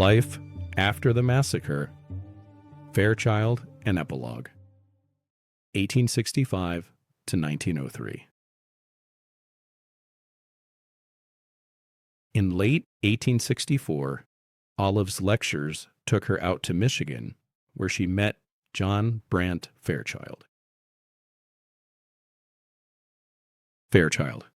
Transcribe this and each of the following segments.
Life After the Massacre, Fairchild and Epilogue, 1865 to 1903. In late 1864, Olive's lectures took her out to Michigan, where she met John Brant Fairchild. Fairchild.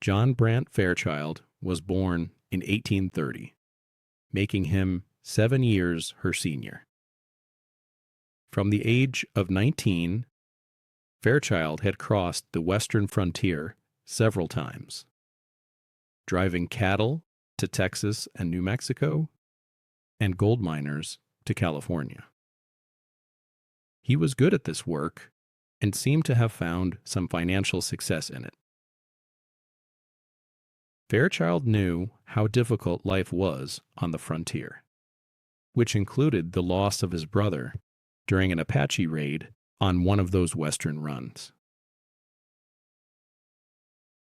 John Brant Fairchild was born in 1830, making him 7 years her senior. From the age of 19, Fairchild had crossed the western frontier several times, driving cattle to Texas and New Mexico, and gold miners to California. He was good at this work and seemed to have found some financial success in it. Fairchild knew how difficult life was on the frontier, which included the loss of his brother during an Apache raid on one of those western runs.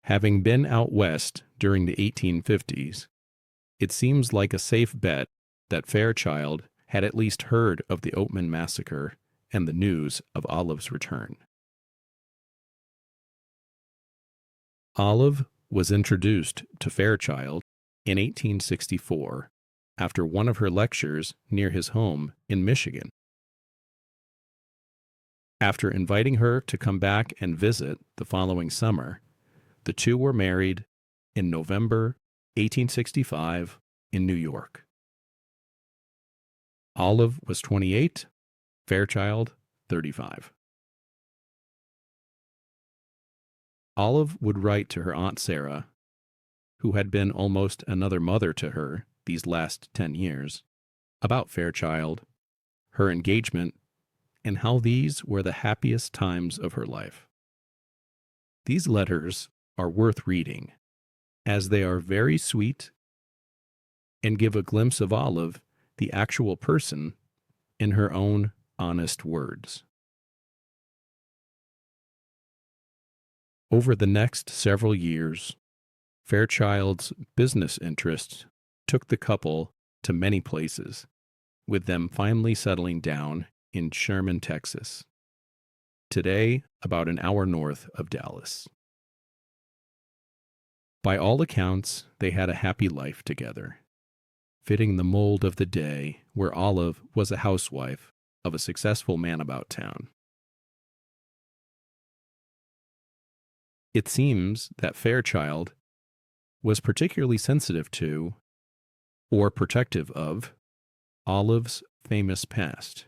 Having been out west during the 1850s, it seems like a safe bet that Fairchild had at least heard of the Oatman Massacre and the news of Olive's return. Olive was introduced to Fairchild in 1864 after one of her lectures near his home in Michigan. After inviting her to come back and visit the following summer, the two were married in November 1865 in New York. Olive was 28, Fairchild 35. Olive would write to her Aunt Sarah, who had been almost another mother to her these last 10 years, about Fairchild, her engagement, and how these were the happiest times of her life. These letters are worth reading, as they are very sweet and give a glimpse of Olive, the actual person, in her own honest words. Over the next several years, Fairchild's business interests took the couple to many places, with them finally settling down in Sherman, Texas, today about an hour north of Dallas. By all accounts, they had a happy life together, fitting the mold of the day where Olive was a housewife of a successful man about town. It seems that Fairchild was particularly sensitive to, or protective of, Olive's famous past.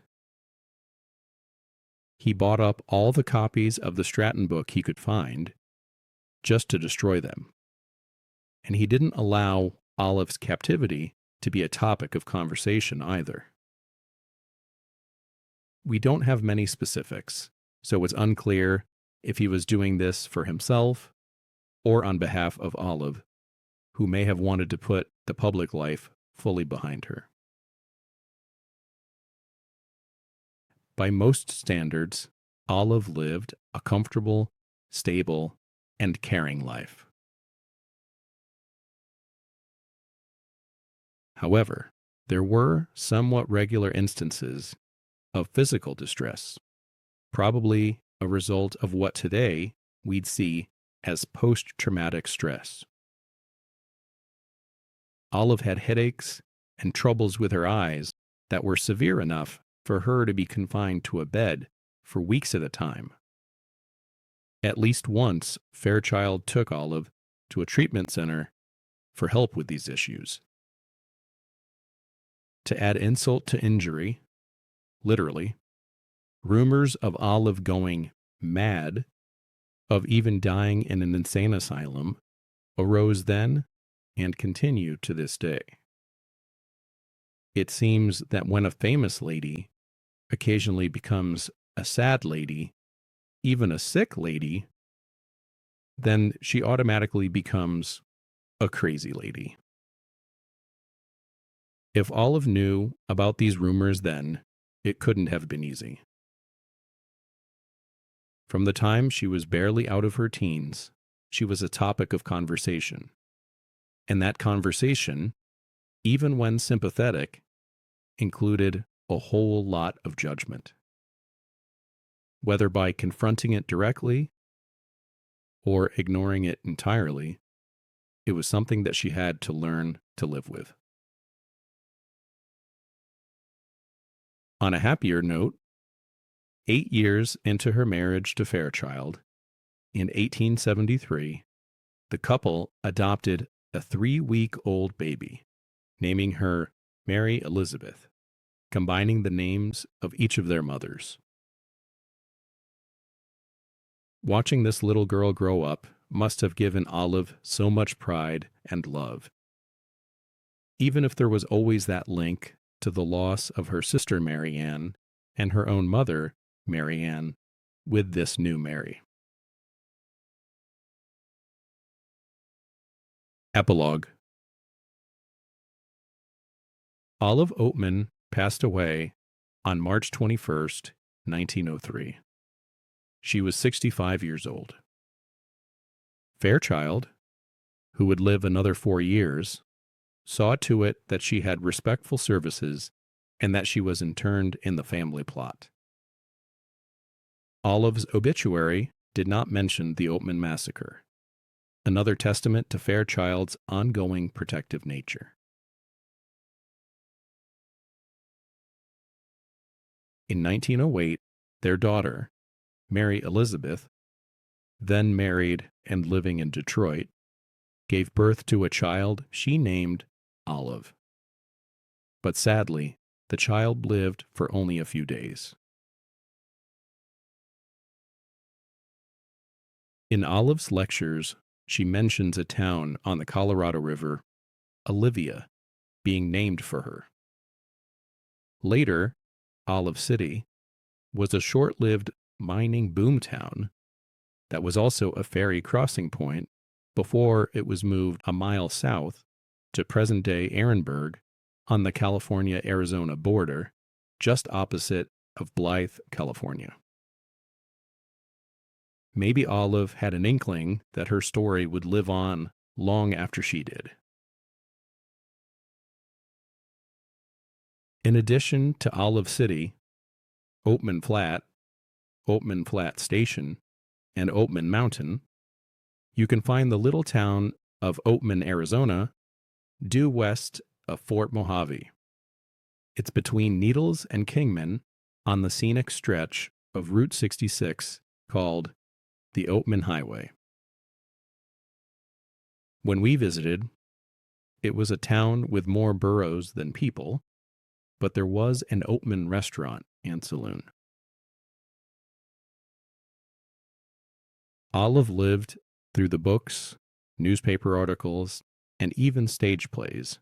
He bought up all the copies of the Stratton book he could find, just to destroy them. And he didn't allow Olive's captivity to be a topic of conversation either. We don't have many specifics, so it's unclear if he was doing this for himself or on behalf of Olive, who may have wanted to put the public life fully behind her. By most standards, Olive lived a comfortable, stable, and caring life. However, there were somewhat regular instances of physical distress, probably a result of what today we'd see as post-traumatic stress. Olive had headaches and troubles with her eyes that were severe enough for her to be confined to a bed for weeks at a time. At least once, Fairchild took Olive to a treatment center for help with these issues. To add insult to injury, literally, rumors of Olive going mad, of even dying in an insane asylum, arose then and continue to this day. It seems that when a famous lady occasionally becomes a sad lady, even a sick lady, then she automatically becomes a crazy lady. If Olive knew about these rumors then, it couldn't have been easy. From the time she was barely out of her teens, she was a topic of conversation. And that conversation, even when sympathetic, included a whole lot of judgment. Whether by confronting it directly or ignoring it entirely, it was something that she had to learn to live with. On a happier note, 8 years into her marriage to Fairchild, in 1873, the couple adopted a 3-week-old baby, naming her Mary Elizabeth, combining the names of each of their mothers. Watching this little girl grow up must have given Olive so much pride and love. Even if there was always that link to the loss of her sister Mary Ann and her own mother, Mary Ann, with this new Mary. Epilogue. Olive Oatman passed away on March 21st, 1903. She was 65 years old. Fairchild, who would live another 4 years, saw to it that she had respectful services and that she was interned in the family plot. Olive's obituary did not mention the Oatman massacre, another testament to Fairchild's ongoing protective nature. In 1908, their daughter, Mary Elizabeth, then married and living in Detroit, gave birth to a child she named Olive. But sadly, the child lived for only a few days. In Olive's lectures, she mentions a town on the Colorado River, Olivia, being named for her. Later, Olive City was a short-lived mining boomtown that was also a ferry crossing point before it was moved a mile south to present-day Ehrenberg on the California-Arizona border, just opposite of Blythe, California. Maybe Olive had an inkling that her story would live on long after she did. In addition to Olive City, Oatman Flat Station, and Oatman Mountain, you can find the little town of Oatman, Arizona, due west of Fort Mojave. It's between Needles and Kingman on the scenic stretch of Route 66 called the Oatman Highway. When we visited, it was a town with more burros than people, but there was an Oatman restaurant and saloon. Olive lived through the books, newspaper articles, and even stage plays,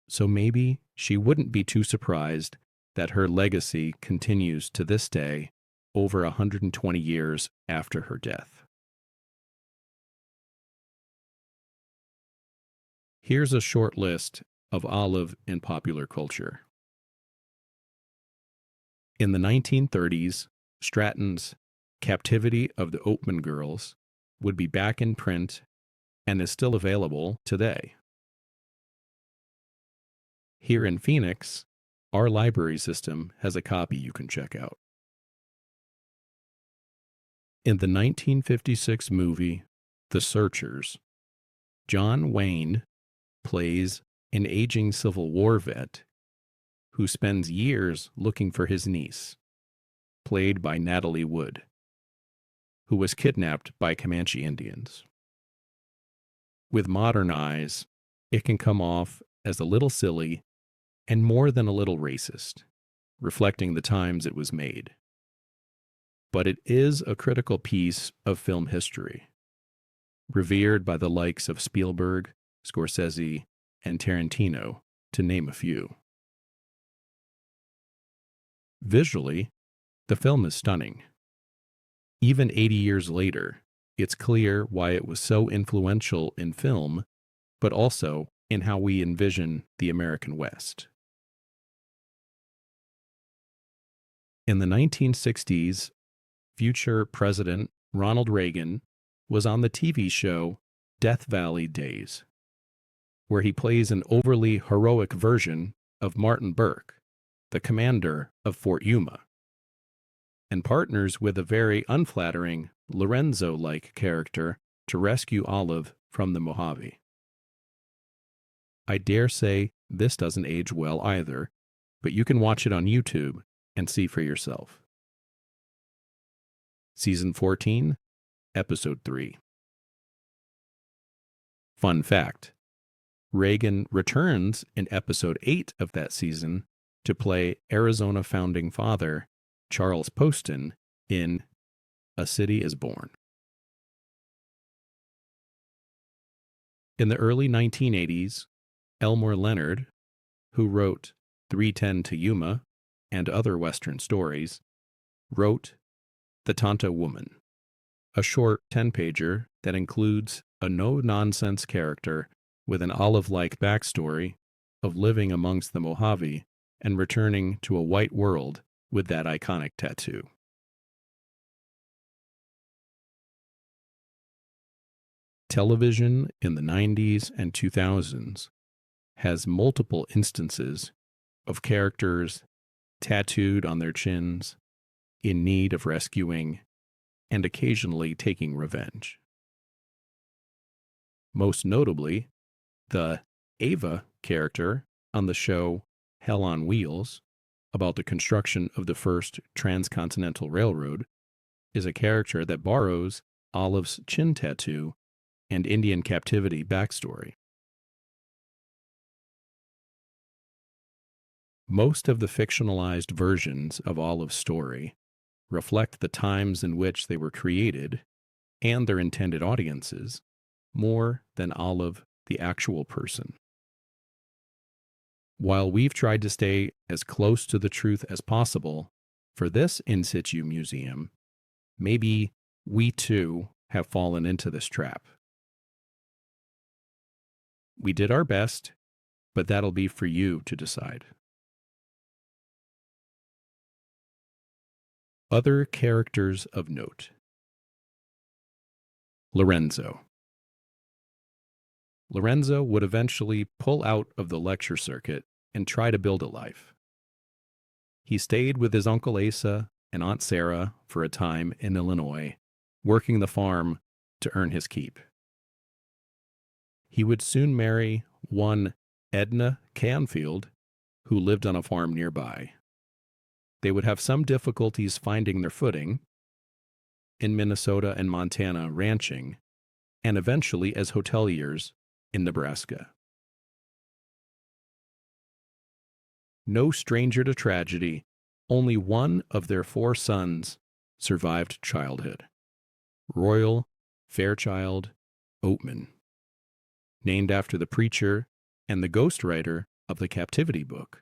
so maybe she wouldn't be too surprised that her legacy continues to this day, over 120 years after her death. Here's a short list of Olive in popular culture. In the 1930s, Stratton's Captivity of the Oatman Girls would be back in print and is still available today. Here in Phoenix, our library system has a copy you can check out. In the 1956 movie The Searchers, John Wayne plays an aging Civil War vet who spends years looking for his niece, played by Natalie Wood, who was kidnapped by Comanche Indians. With modern eyes, it can come off as a little silly and more than a little racist, reflecting the times it was made. But it is a critical piece of film history, revered by the likes of Spielberg, Scorsese, and Tarantino, to name a few. Visually, the film is stunning. Even 80 years later, it's clear why it was so influential in film, but also in how we envision the American West. In the 1960s, future President Ronald Reagan was on the TV show Death Valley Days. where he plays an overly heroic version of Martin Burke, the commander of Fort Yuma, and partners with a very unflattering Lorenzo-like character to rescue Olive from the Mojave. I dare say this doesn't age well either, but you can watch it on YouTube and see for yourself. Season 14, Episode 3. Fun fact: Reagan returns in Episode 8 of that season to play Arizona founding father Charles Poston in A City is Born. In the early 1980s, Elmore Leonard, who wrote 3:10 to Yuma and other Western stories, wrote The Tonto Woman, a short 10-pager that includes a no-nonsense character with an Olive-like backstory of living amongst the Mojave and returning to a white world with that iconic tattoo. Television in the 90s and 2000s has multiple instances of characters tattooed on their chins, in need of rescuing, and occasionally taking revenge. Most notably, the Ava character on the show Hell on Wheels, about the construction of the first transcontinental railroad, is a character that borrows Olive's chin tattoo and Indian captivity backstory. Most of the fictionalized versions of Olive's story reflect the times in which they were created and their intended audiences more than Olive, the actual person. While we've tried to stay as close to the truth as possible for this In Situ Museum, maybe we too have fallen into this trap. We did our best, but that'll be for you to decide. Other characters of note. Lorenzo. Lorenzo would eventually pull out of the lecture circuit and try to build a life. He stayed with his Uncle Asa and Aunt Sarah for a time in Illinois, working the farm to earn his keep. He would soon marry one Edna Canfield, who lived on a farm nearby. They would have some difficulties finding their footing in Minnesota and Montana ranching, and eventually as hoteliers in Nebraska. No stranger to tragedy, only one of their 4 sons survived childhood: Royal Fairchild Oatman, named after the preacher and the ghostwriter of the Captivity book,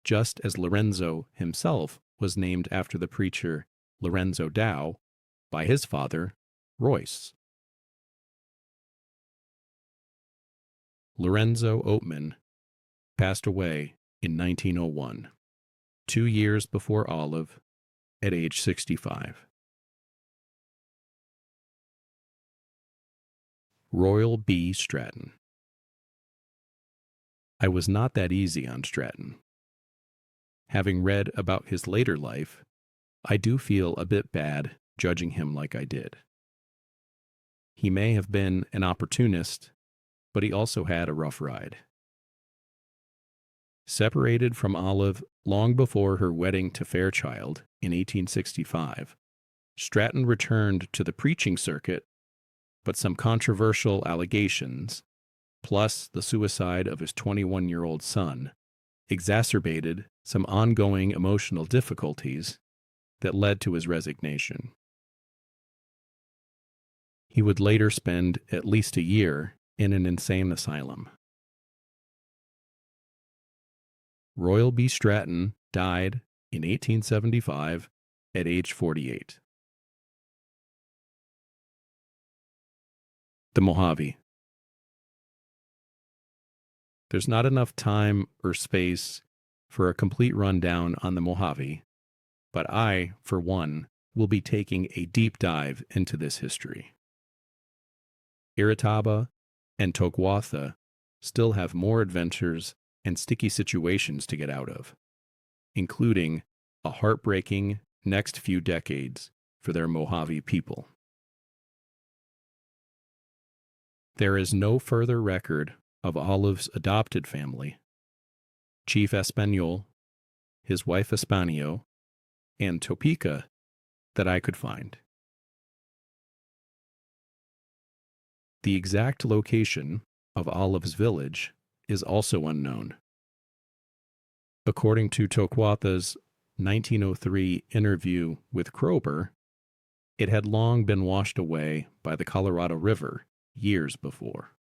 just as Lorenzo himself was named after the preacher Lorenzo Dow by his father, Royce. Lorenzo Oatman passed away in 1901, 2 years before Olive, at age 65. Royal B. Stratton. I was not that easy on Stratton. Having read about his later life, I do feel a bit bad judging him like I did. He may have been an opportunist, but he also had a rough ride. Separated from Olive long before her wedding to Fairchild in 1865, Stratton returned to the preaching circuit, but some controversial allegations, plus the suicide of his 21-year-old son, exacerbated some ongoing emotional difficulties that led to his resignation. He would later spend at least a year in an insane asylum. Royal B. Stratton died in 1875 at age 48. The Mojave. There's not enough time or space for a complete rundown on the Mojave, but I, for one, will be taking a deep dive into this history. Iritaba and Tockwatha still have more adventures and sticky situations to get out of, including a heartbreaking next few decades for their Mojave people. There is no further record of Olive's adopted family, Chief Espanol, his wife Espanio, and Topeka, that I could find. The exact location of Olive's village is also unknown. According to Torquata's 1903 interview with Kroeber, it had long been washed away by the Colorado River years before.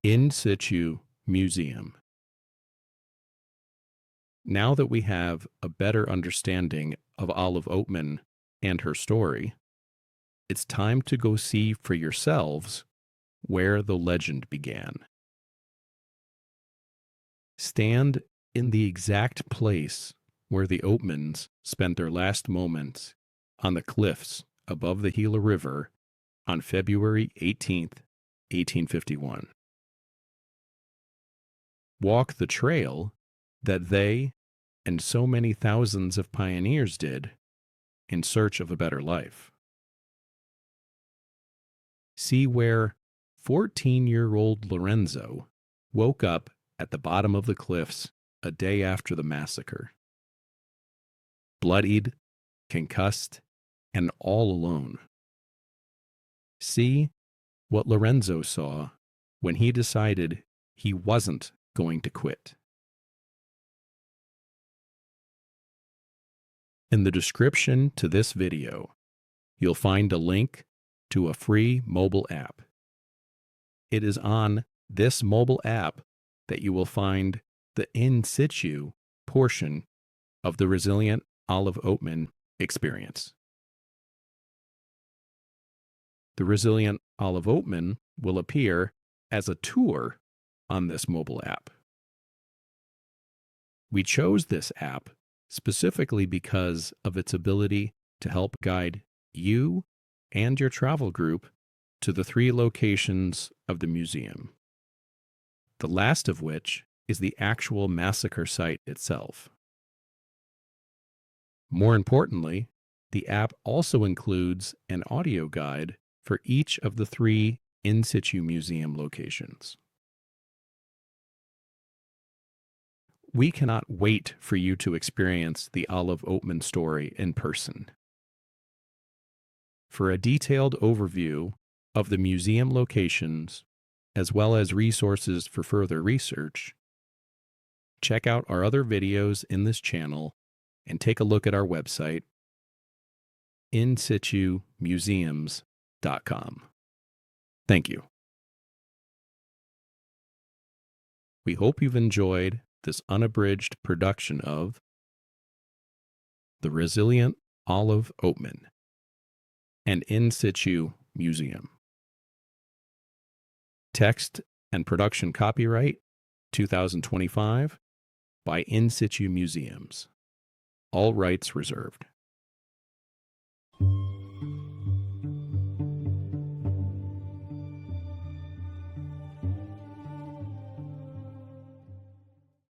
In Situ Museum. Now that we have a better understanding of Olive Oatman and her story, it's time to go see for yourselves where the legend began. Stand in the exact place where the Oatmans spent their last moments on the cliffs above the Gila River on February 18th, 1851. Walk the trail that they and so many thousands of pioneers did in search of a better life. See where 14-year-old Lorenzo woke up at the bottom of the cliffs a day after the massacre. Bloodied, concussed, and all alone. See what Lorenzo saw when he decided he wasn't going to quit. In the description to this video, you'll find a link to a free mobile app. It is on this mobile app that you will find the in situ portion of the Resilient Olive Oatman experience. The Resilient Olive Oatman will appear as a tour on this mobile app. We chose this app specifically because of its ability to help guide you and your travel group to the 3 locations of the museum, the last of which is the actual massacre site itself. More importantly, the app also includes an audio guide for each of the 3 in situ museum locations. We cannot wait for you to experience the Olive Oatman story in person. For a detailed overview of the museum locations, as well as resources for further research, check out our other videos in this channel and take a look at our website, insitumuseums.com. Thank you. We hope you've enjoyed this unabridged production of The Resilient Olive Oatman, an in situ museum. Text and production copyright 2025 by In Situ Museums. All rights reserved.